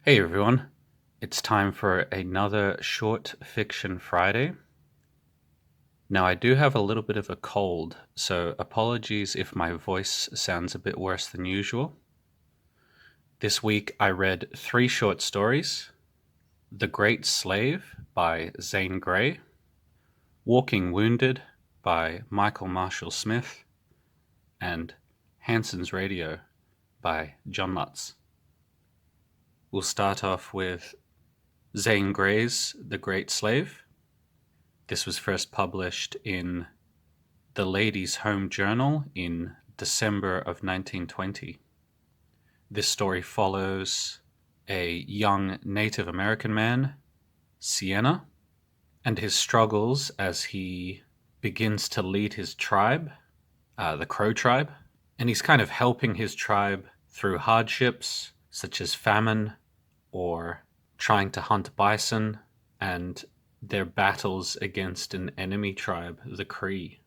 Hey everyone, it's time for another Short Fiction Friday. Now, I do have a little bit of a cold, so apologies if my voice sounds a bit worse than usual. This week I read three short stories: The Great Slave by Zane Grey, Walking Wounded by Michael Marshall Smith, and Hanson's Radio by John Lutz. We'll start off with Zane Grey's The Great Slave. This was first published in the Ladies' Home Journal in December of 1920. This story follows a young Native American man, Sienna, and his struggles as he begins to lead his tribe, the Crow tribe, and he's kind of helping his tribe through hardships such as famine or trying to hunt bison and their battles against an enemy tribe, the Cree.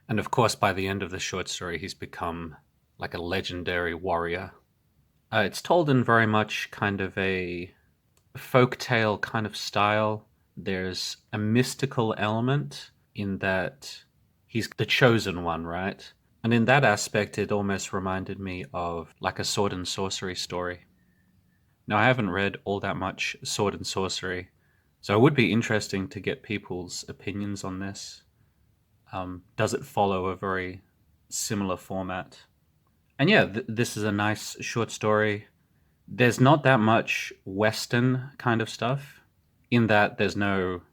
And of course, by the end of the short story, he's become like a legendary warrior. It's told in very much kind of a folktale kind of style. There's a mystical element in that he's the chosen one, right? And in that aspect, it almost reminded me of like a sword and sorcery story. Now, I haven't read all that much sword and sorcery, so it would be interesting to get people's opinions on this. Does it follow a very similar format? And yeah, this is a nice short story. There's not that much Western kind of stuff, in that there's no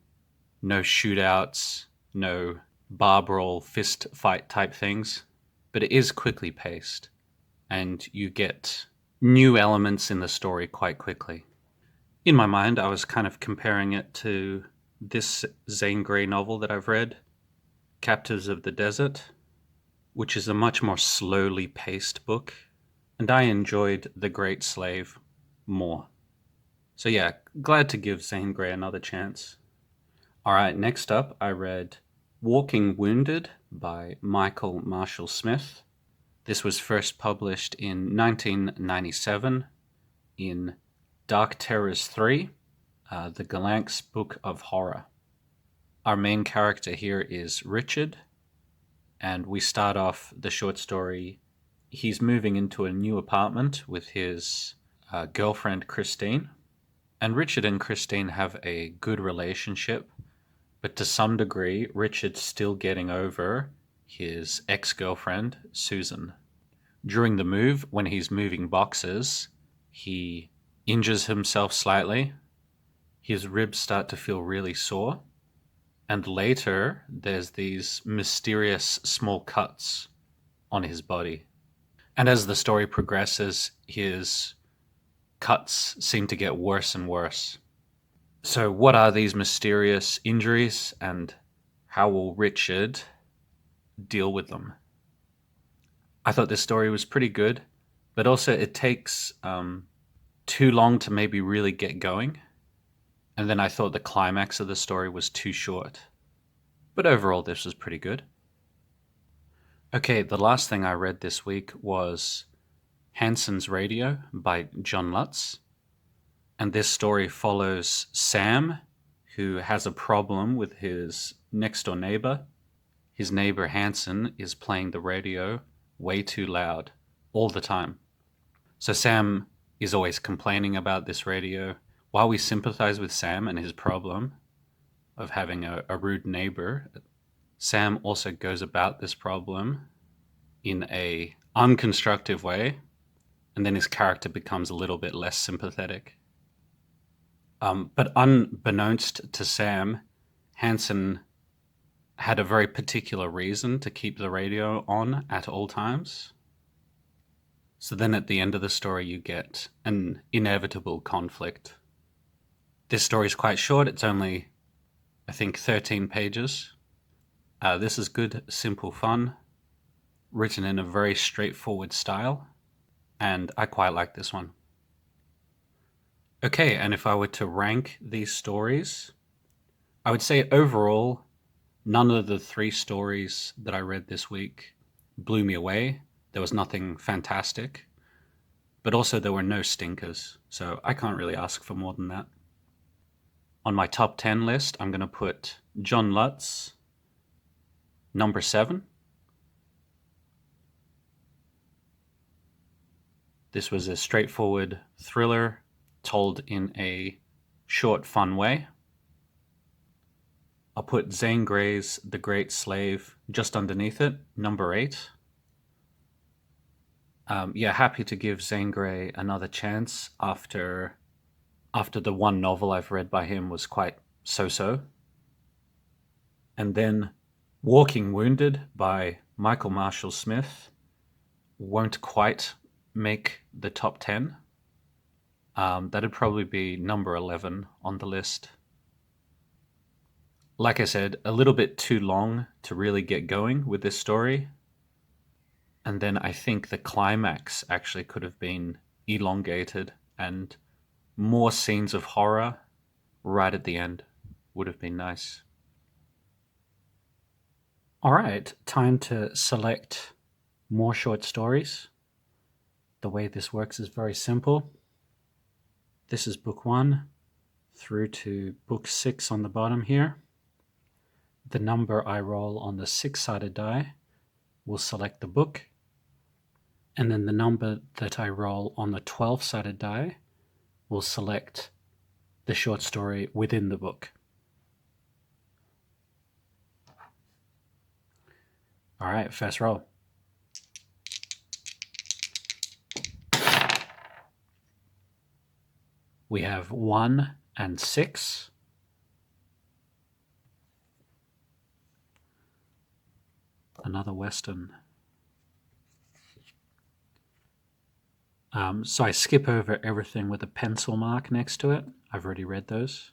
shootouts, no bar brawl, fist fight type things, but it is quickly paced, and you get new elements in the story quite quickly. In my mind, I was kind of comparing it to this Zane Grey novel that I've read, Captives of the Desert, which is a much more slowly paced book, and I enjoyed The Great Slave more. So yeah, glad to give Zane Grey another chance. Alright, next up I read Walking Wounded by Michael Marshall Smith. This was first published in 1997 in Dark Terrors 3, the Galanx Book of Horror. Our main character here is Richard, and we start off the short story. He's moving into a new apartment with his girlfriend Christine, and Richard and Christine have a good relationship, but to some degree, Richard's still getting over his ex-girlfriend, Susan. During the move, when he's moving boxes, he injures himself slightly. His ribs start to feel really sore. And later, there's these mysterious small cuts on his body. And as the story progresses, his cuts seem to get worse and worse. So what are these mysterious injuries, and how will Richard deal with them? I thought this story was pretty good, but also it takes too long to maybe really get going. And then I thought the climax of the story was too short. But overall, this was pretty good. Okay, the last thing I read this week was Hanson's Radio by John Lutz. And this story follows Sam, who has a problem with his next door neighbor. His neighbor Hanson is playing the radio way too loud all the time. So Sam is always complaining about this radio. While we sympathize with Sam and his problem of having a rude neighbor, Sam also goes about this problem in a unconstructive way, and then his character becomes a little bit less sympathetic. But unbeknownst to Sam, Hanson had a very particular reason to keep the radio on at all times. So then at the end of the story, you get an inevitable conflict. This story is quite short. It's only, I think, 13 pages. This is good, simple fun, written in a very straightforward style, and I quite like this one. Okay, and if I were to rank these stories, I would say overall, none of the three stories that I read this week blew me away. There was nothing fantastic. But also there were no stinkers, so I can't really ask for more than that. On my top 10 list, I'm going to put John Lutz, number 7. This was a straightforward thriller told in a short, fun way. I'll put Zane Grey's The Great Slave just underneath it, number 8. Happy to give Zane Grey another chance after the one novel I've read by him was quite so-so. And then Walking Wounded by Michael Marshall Smith won't quite make the top 10. That'd probably be number 11 on the list. Like I said, a little bit too long to really get going with this story. And then I think the climax actually could have been elongated, and more scenes of horror right at the end would have been nice. All right, time to select more short stories. The way this works is very simple. This is book 1 through to book 6 on the bottom here. The number I roll on the 6-sided die will select the book, and then the number that I roll on the 12-sided die will select the short story within the book. All right, first roll. We have 1 and 6. Another Western. So I skip over everything with a pencil mark next to it. I've already read those.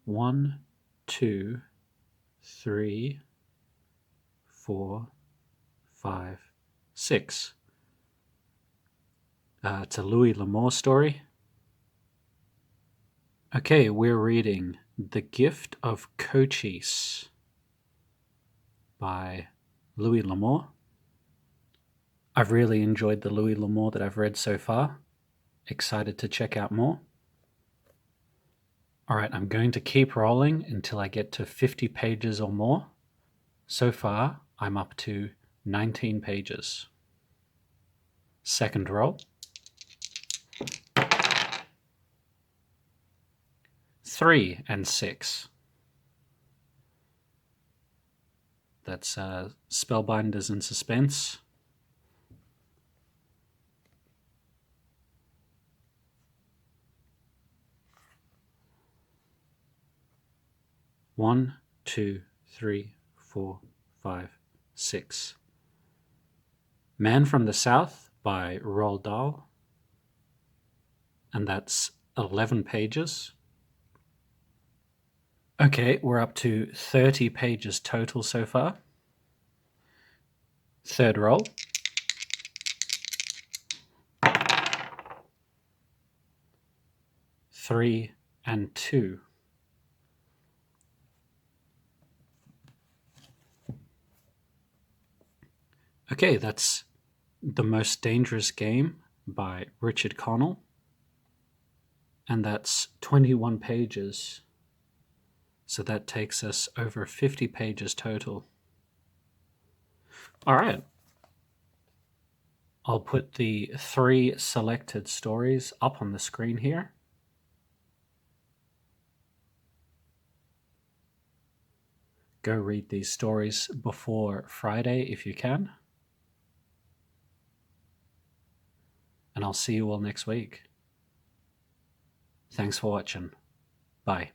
1, 2, 3, 4, 5, 6. It's a Louis L'Amour story. Okay, we're reading The Gift of Cochise by Louis L'Amour. I've really enjoyed the Louis L'Amour that I've read so far. Excited to check out more. All right, I'm going to keep rolling until I get to 50 pages or more. So far, I'm up to 19 pages. Second roll. 3 and 6. That's Spellbinders and Suspense. One, 2, 3, 4, 5, 6. Man from the South by Roald Dahl. And that's 11 pages. Okay, we're up to 30 pages total so far. Third roll. 3 and 2. Okay, that's The Most Dangerous Game by Richard Connell. And that's 21 pages. So that takes us over 50 pages total. All right. I'll put the 3 selected stories up on the screen here. Go read these stories before Friday if you can. And I'll see you all next week. Thanks for watching. Bye.